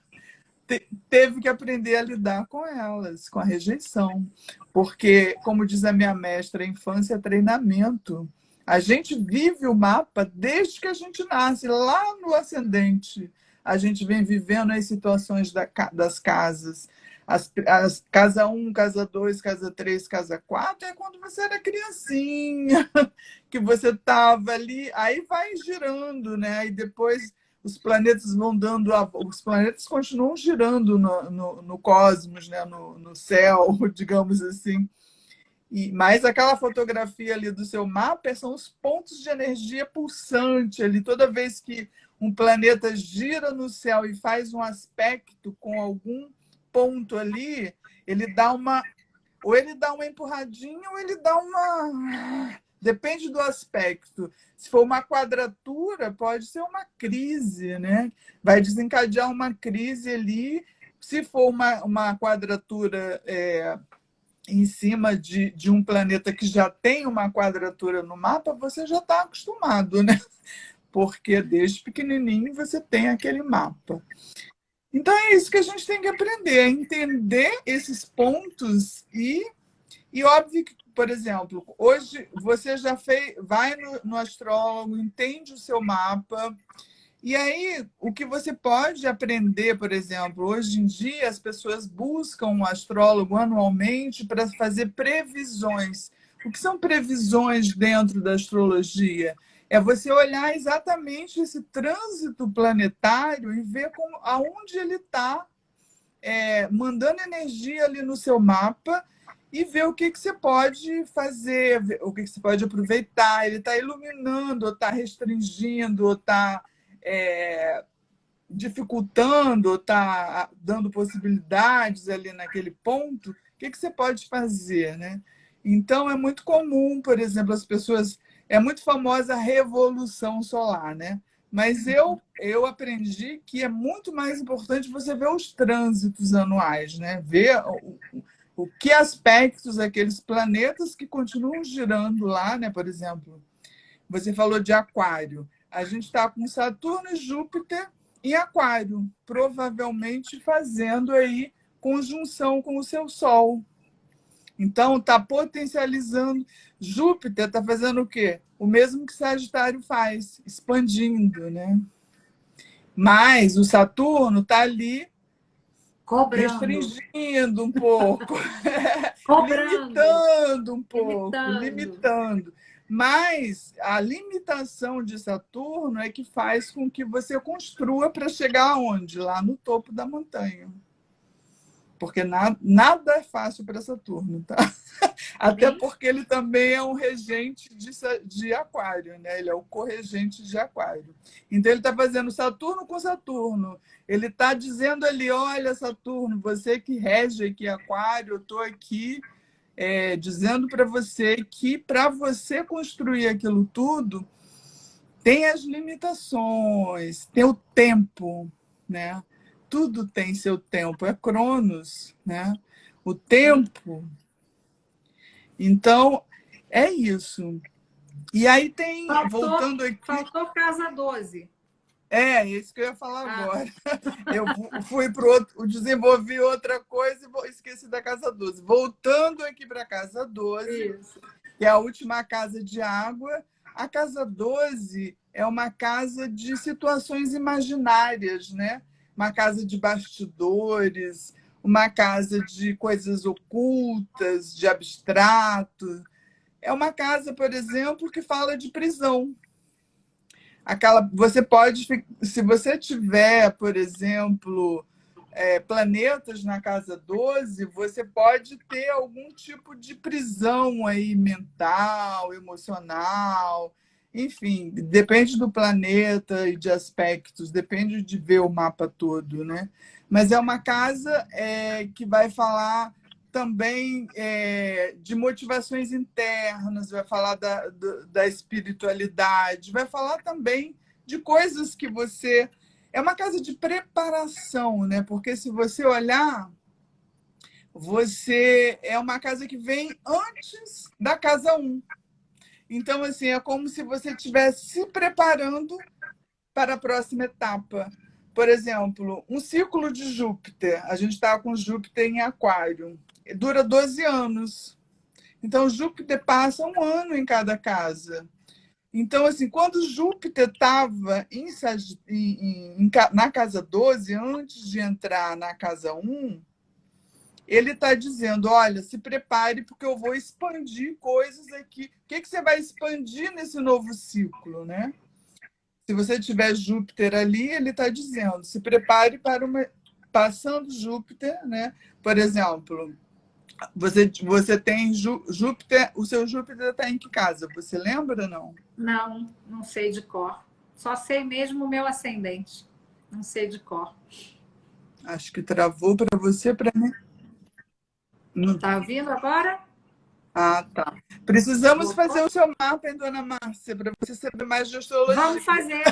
teve que aprender a lidar com elas, com a rejeição. Porque, como diz a minha mestra, a infância é treinamento. A gente vive o mapa desde que a gente nasce, lá no ascendente. a gente vem vivendo as situações das casas. As casa 1, casa 2, casa 3, casa 4 é quando você era criancinha, que você estava ali, aí vai girando, né? Aí depois os planetas vão dando os planetas continuam girando no cosmos, né? No céu, digamos assim. Mas aquela fotografia ali do seu mapa são os pontos de energia pulsante ali. Toda vez que um planeta gira no céu e faz um aspecto com algum ponto ali, ele dá uma. Ou ele dá uma empurradinha, ou ele dá uma. Depende do aspecto. Se for uma quadratura, pode ser uma crise, né? Vai desencadear uma crise ali. Se for uma quadratura em cima de um planeta que já tem uma quadratura no mapa, você já está acostumado, né? Porque desde pequenininho você tem aquele mapa. Então é isso que a gente tem que aprender, é entender esses pontos e óbvio que, por exemplo, hoje você já vai no astrólogo, entende o seu mapa. E aí, o que você pode aprender, por exemplo, hoje em dia as pessoas buscam um astrólogo anualmente para fazer previsões. O que são previsões dentro da astrologia? É você olhar exatamente esse trânsito planetário e ver aonde ele está mandando energia ali no seu mapa e ver o que você pode fazer, o que você pode aproveitar. Ele está iluminando, ou está restringindo, ou está dificultando, está dando possibilidades ali naquele ponto, o que você pode fazer, né? Então, é muito comum, por exemplo, as pessoas... É muito famosa a revolução solar, né? Mas eu aprendi que é muito mais importante você ver os trânsitos anuais, né? Ver o que aspectos aqueles planetas que continuam girando lá, né? Por exemplo, você falou de Aquário. A gente está com Saturno e Júpiter em Aquário, provavelmente fazendo aí conjunção com o seu Sol. Então, está potencializando. Júpiter está fazendo o quê? O mesmo que Sagitário faz, expandindo, né? Mas o Saturno está ali
Cobrando.
restringindo um pouco,
Cobrando.
limitando um pouco,
Limitando.
limitando. Mas a limitação de Saturno é que faz com que você construa para chegar aonde? Lá no topo da montanha. Porque nada é fácil para Saturno, tá? Até
Sim.
porque ele também é um regente de Aquário, né? Ele é o corregente de Aquário. Então, ele está fazendo Saturno com Saturno. Ele está dizendo ali, olha, Saturno, você que rege aqui Aquário, eu estou aqui dizendo para você que para você construir aquilo tudo, tem as limitações, tem o tempo, né? Tudo tem seu tempo, é Cronos, né? O tempo. Então, é isso. E aí tem, voltando aqui...
Faltou casa 12.
Isso que eu ia falar agora. Eu fui para outro, desenvolvi outra coisa e esqueci da casa 12. Voltando aqui para a casa 12,
Isso.
que é a última casa de água, a casa 12 é uma casa de situações imaginárias, né? Uma casa de bastidores, uma casa de coisas ocultas, de abstrato. É uma casa, por exemplo, que fala de prisão. Você pode, se você tiver, por exemplo, planetas na casa 12, você pode ter algum tipo de prisão aí mental, emocional, enfim, depende do planeta e de aspectos, depende de ver o mapa todo, né? Mas é uma casa que vai falar também de motivações internas, vai falar da espiritualidade, vai falar também de coisas que você... É uma casa de preparação, né? Porque se você olhar, é uma casa que vem antes da casa 1. Então, assim, é como se você estivesse se preparando para a próxima etapa. Por exemplo, um ciclo de Júpiter. A gente está com Júpiter em Aquário. Dura 12 anos. Então, Júpiter passa um ano em cada casa. Então, assim, quando Júpiter estava na casa 12, antes de entrar na casa 1, ele está dizendo, olha, se prepare porque eu vou expandir coisas aqui. O que você vai expandir nesse novo ciclo, né? Se você tiver Júpiter ali, ele está dizendo, se prepare para uma... Passando Júpiter, né? Por exemplo, você tem Júpiter, o seu Júpiter está em que casa? Você lembra, não?
Não, não sei de cor. Só sei mesmo o meu ascendente. Não sei de cor.
Acho que travou para você, para mim. Não.
Tá ouvindo agora?
Ah, tá. Precisamos
Voltou?
fazer o seu mapa, hein, dona Márcia, para você saber mais de astrologia.
Vamos fazer.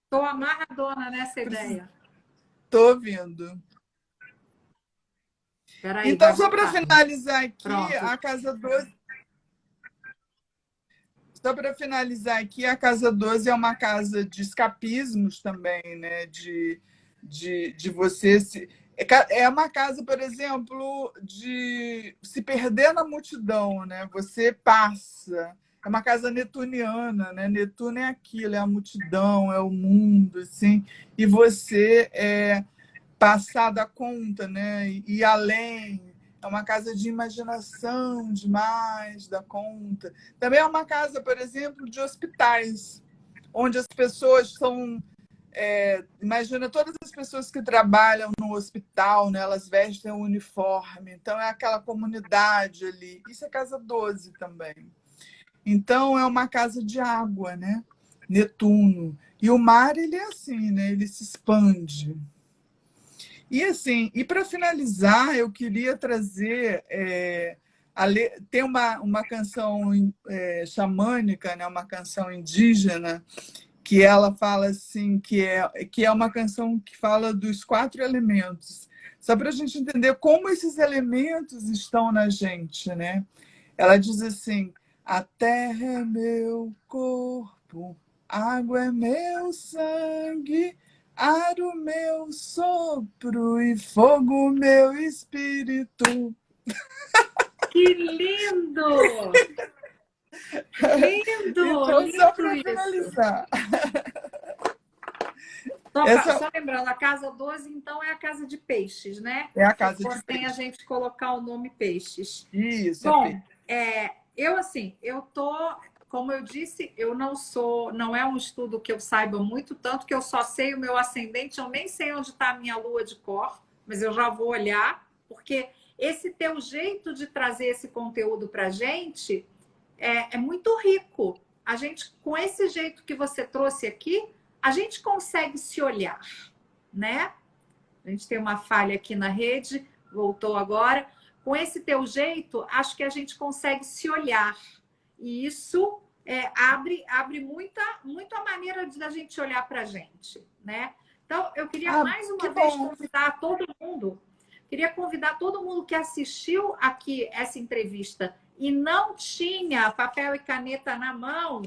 Estou amarradona nessa ideia.
Estou ouvindo.
Peraí,
Então,
vai
só para
voltar.
finalizar aqui,
Pronto.
a casa 12. Só para finalizar aqui, a casa 12 é uma casa de escapismos também, né? De você se. É uma casa, por exemplo, de se perder na multidão, né? Você passa. É uma casa netuniana, né? Netuno é aquilo, é a multidão, é o mundo, assim. E você passar da conta, né? E além. É uma casa de imaginação demais da conta. Também é uma casa, por exemplo, de hospitais, onde as pessoas são... imagina todas as pessoas que trabalham no hospital, né? Elas vestem um uniforme. Então, é aquela comunidade ali. Isso é casa 12 também. Então, é uma casa de água, né? Netuno. E o mar, ele é assim, né? Ele se expande. E assim, e para finalizar, eu queria trazer tem uma canção xamânica, né, uma canção indígena, que ela fala assim, que é uma canção que fala dos 4 elementos. Só para a gente entender como esses elementos estão na gente, né? Ela diz assim: a terra é meu corpo, água é meu sangue, ar o meu sopro e fogo meu espírito.
Que lindo! Lindo!
Então, só
Lindo
para
isso!
finalizar.
Só,
Essa
só lembrando, a casa 12, então, é a casa de peixes, né?
é a
Que
casa de
contém a
peixe.
gente colocar o nome peixes.
Isso, é
Bom,
peixe.
eu tô, como eu disse, eu não sou, não é um estudo que eu saiba muito, tanto que eu só sei o meu ascendente, eu nem sei onde está a minha lua de cor, mas eu já vou olhar, porque esse teu jeito de trazer esse conteúdo para a gente é muito rico. A gente, com esse jeito que você trouxe aqui, a gente consegue se olhar, né? A gente tem uma falha aqui na rede, voltou agora. Com esse teu jeito, acho que a gente consegue se olhar. E isso abre muito a maneira da gente olhar para a gente, né? Então, eu queria mais
Que
uma vez
bom.
convidar todo mundo, que assistiu aqui essa entrevista e não tinha papel e caneta na mão,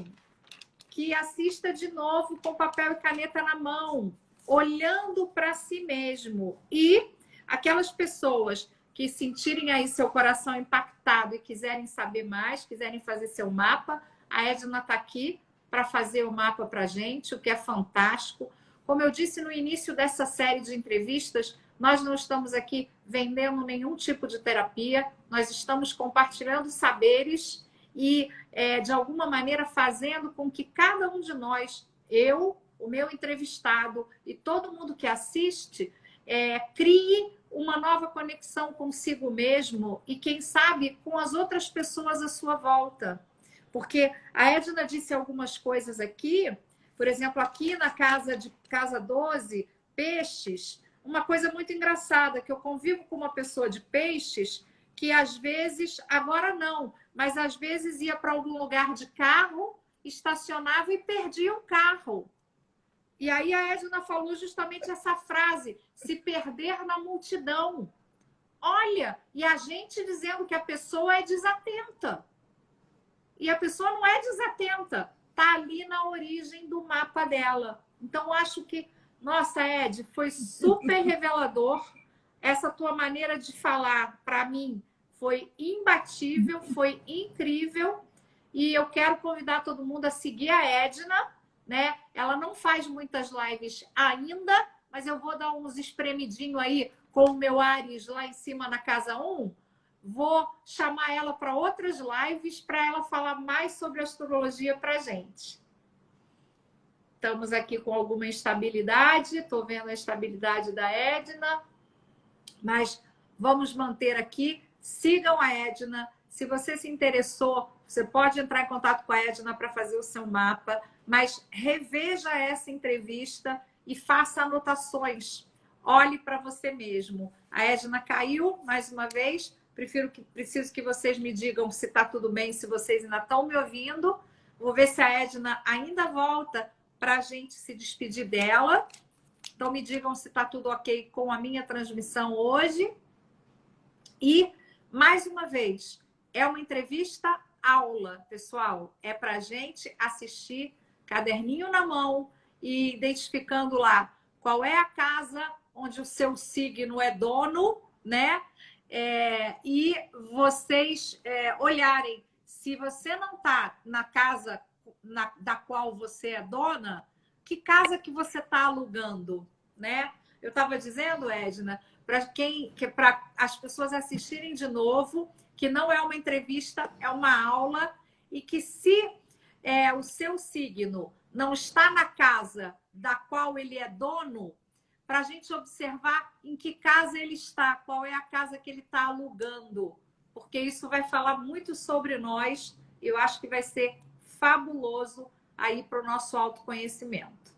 que assista de novo com papel e caneta na mão, olhando para si mesmo. E aquelas pessoas que sentirem aí seu coração impactado e quiserem saber mais, quiserem fazer seu mapa, a Edna está aqui para fazer o mapa para a gente, o que é fantástico. Como eu disse no início dessa série de entrevistas, nós não estamos aqui vendendo nenhum tipo de terapia, nós estamos compartilhando saberes e, de alguma maneira, fazendo com que cada um de nós, eu, o meu entrevistado e todo mundo que assiste, crie uma nova conexão consigo mesmo e, quem sabe, com as outras pessoas à sua volta. Porque a Edna disse algumas coisas aqui, por exemplo, aqui na casa 12, peixes, uma coisa muito engraçada, que eu convivo com uma pessoa de peixes que às vezes, agora não, mas às vezes ia para algum lugar de carro, estacionava e perdia o carro. E aí a Edna falou justamente essa frase, se perder na multidão. Olha, e a gente dizendo que a pessoa é desatenta. E a pessoa não é desatenta, está ali na origem do mapa dela. Então, acho que, nossa, Ed, foi super revelador. Essa tua maneira de falar, para mim, foi imbatível, foi incrível. E eu quero convidar todo mundo a seguir a Edna, né? Ela não faz muitas lives ainda, mas eu vou dar uns espremidinhos aí com o meu Ares lá em cima na casa 1. Vou chamar ela para outras lives para ela falar mais sobre astrologia para a gente. Estamos aqui com alguma instabilidade, estou vendo a estabilidade da Edna, mas vamos manter aqui. Sigam a Edna. Se você se interessou, você pode entrar em contato com a Edna para fazer o seu mapa, mas reveja essa entrevista e faça anotações. Olhe para você mesmo. A Edna caiu mais uma vez. Preciso que vocês me digam se está tudo bem, se vocês ainda estão me ouvindo. Vou ver se a Edna ainda volta para a gente se despedir dela. Então, me digam se está tudo ok com a minha transmissão hoje. E, mais uma vez, é uma entrevista aula, pessoal. É para a gente assistir, caderninho na mão e identificando lá qual é a casa onde o seu signo é dono, né? E vocês olharem. Se você não está na casa da qual você é dona, que casa que você está alugando, né? Eu estava dizendo, Edna, para as pessoas assistirem de novo, que não é uma entrevista, é uma aula, e que se o seu signo não está na casa da qual ele é dono, para a gente observar em que casa ele está, qual é a casa que ele está alugando, porque isso vai falar muito sobre nós. Eu acho que vai ser fabuloso aí para o nosso autoconhecimento.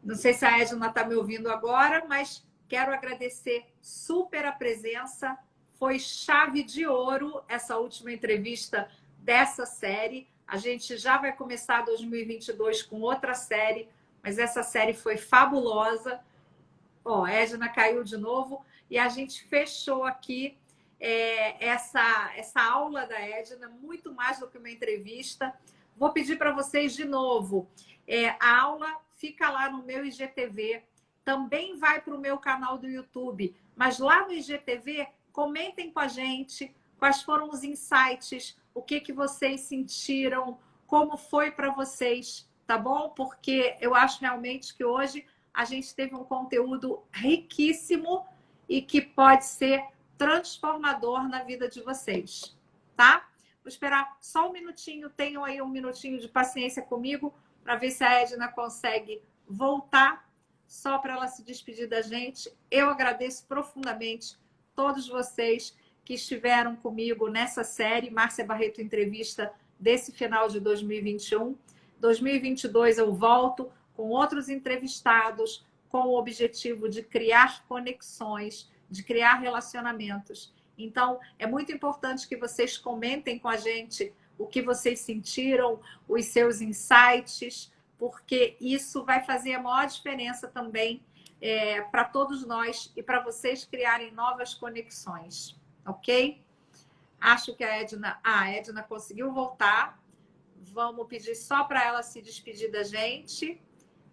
Não sei se a Edna está me ouvindo agora, mas quero agradecer super a presença. Foi chave de ouro essa última entrevista dessa série. A gente já vai começar 2022 com outra série, mas essa série foi fabulosa. Ó, a Edna caiu de novo e a gente fechou aqui essa aula da Edna, muito mais do que uma entrevista. Vou pedir para vocês de novo. A aula fica lá no meu IGTV, também vai para o meu canal do YouTube, mas lá no IGTV, comentem com a gente quais foram os insights, o que vocês sentiram, como foi para vocês, tá bom? Porque eu acho realmente que hoje a gente teve um conteúdo riquíssimo e que pode ser transformador na vida de vocês, tá? Vou esperar só um minutinho, tenham aí um minutinho de paciência comigo para ver se a Edna consegue voltar, só para ela se despedir da gente. Eu agradeço profundamente todos vocês que estiveram comigo nessa série Márcia Barreto Entrevista desse final de 2021. 2022 eu volto com outros entrevistados, com o objetivo de criar conexões, de criar relacionamentos. Então, é muito importante que vocês comentem com a gente o que vocês sentiram, os seus insights, porque isso vai fazer a maior diferença também para todos nós e para vocês criarem novas conexões, ok? Acho que a Edna conseguiu voltar. Vamos pedir só para ela se despedir da gente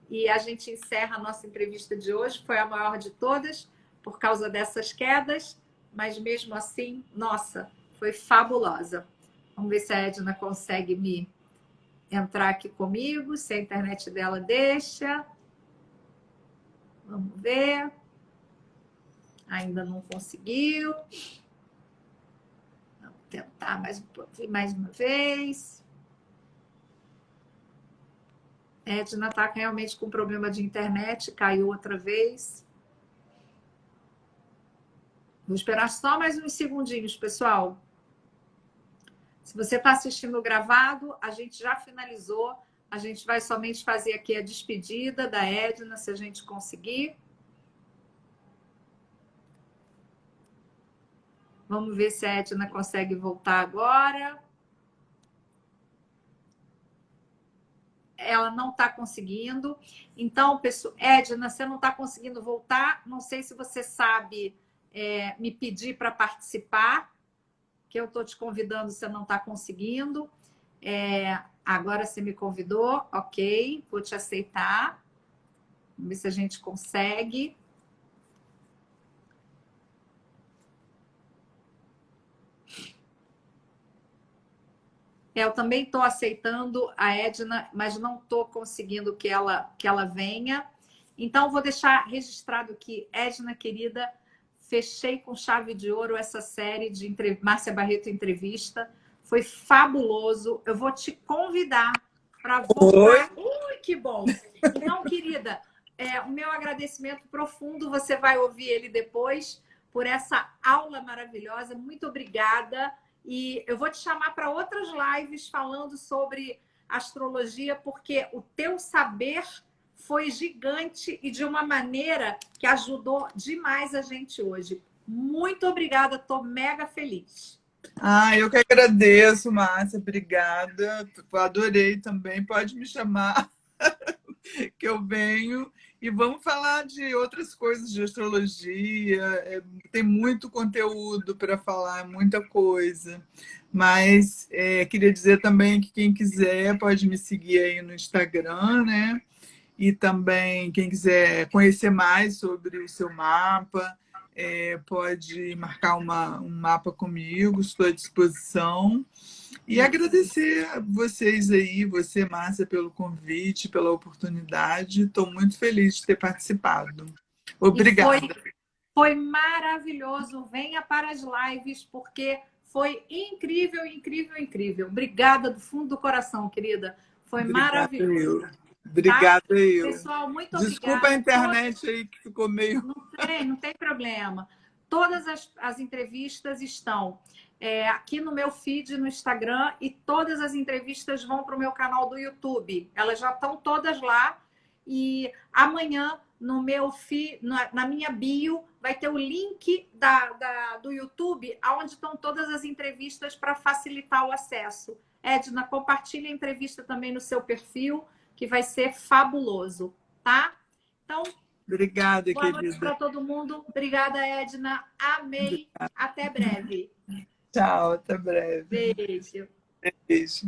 e a gente encerra a nossa entrevista de hoje. Foi a maior de todas por causa dessas quedas, mas mesmo assim, nossa, foi fabulosa. Vamos ver se a Edna consegue me entrar aqui comigo, se a internet dela deixa. Vamos ver. Ainda não conseguiu. Vamos tentar mais uma vez. A Edna está realmente com problema de internet, caiu outra vez. Vou esperar só mais uns segundinhos, pessoal. Se você está assistindo gravado, a gente já finalizou. A gente vai somente fazer aqui a despedida da Edna, se a gente conseguir. Vamos ver se a Edna consegue voltar agora. Ela não está conseguindo. Então, pessoal, Edna, você não está conseguindo voltar. Não sei se você sabe me pedir para participar, que eu estou te convidando, você não está conseguindo. Agora você me convidou, ok, vou te aceitar. Vamos ver se a gente consegue. Eu também estou aceitando a Edna, mas não estou conseguindo que ela venha. Então, vou deixar registrado que, Edna, querida, fechei com chave de ouro essa série de Márcia Barreto Entrevista. Foi fabuloso. Eu vou te convidar para voltar. Ui, que bom! Então, querida, o meu agradecimento profundo, você vai ouvir ele depois, por essa aula maravilhosa. Muito obrigada. E eu vou te chamar para outras lives falando sobre astrologia, porque o teu saber foi gigante e de uma maneira que ajudou demais a gente hoje. Muito obrigada, estou mega feliz.
Eu que agradeço, Márcia, obrigada. Adorei também, pode me chamar que eu venho. E vamos falar de outras coisas de astrologia. Tem muito conteúdo para falar, muita coisa. Mas queria dizer também que quem quiser pode me seguir aí no Instagram, né? E também quem quiser conhecer mais sobre o seu mapa, pode marcar um mapa comigo, estou à disposição. E agradecer a vocês aí, você, Márcia, pelo convite, pela oportunidade. Estou muito feliz de ter participado. Obrigada.
Foi maravilhoso. Venha para as lives, porque foi incrível, incrível, incrível. Obrigada do fundo do coração, querida. Foi maravilhoso.
Obrigada,
tá?
eu.
Pessoal, muito
Desculpa
obrigada.
A internet aí que ficou meio...
Não tem problema. Todas as entrevistas estão aqui no meu feed no Instagram e todas as entrevistas vão para o meu canal do YouTube. Elas já estão todas lá. E amanhã, no meu feed, na minha bio, vai ter o link do YouTube, onde estão todas as entrevistas para facilitar o acesso. Edna, compartilhe a entrevista também no seu perfil, que vai ser fabuloso, tá? Então,
obrigada,
boa
querida.
noite para todo mundo. Obrigada, Edna. Amei. Até breve.
Tchau, até breve.
Beijo.
Beijo.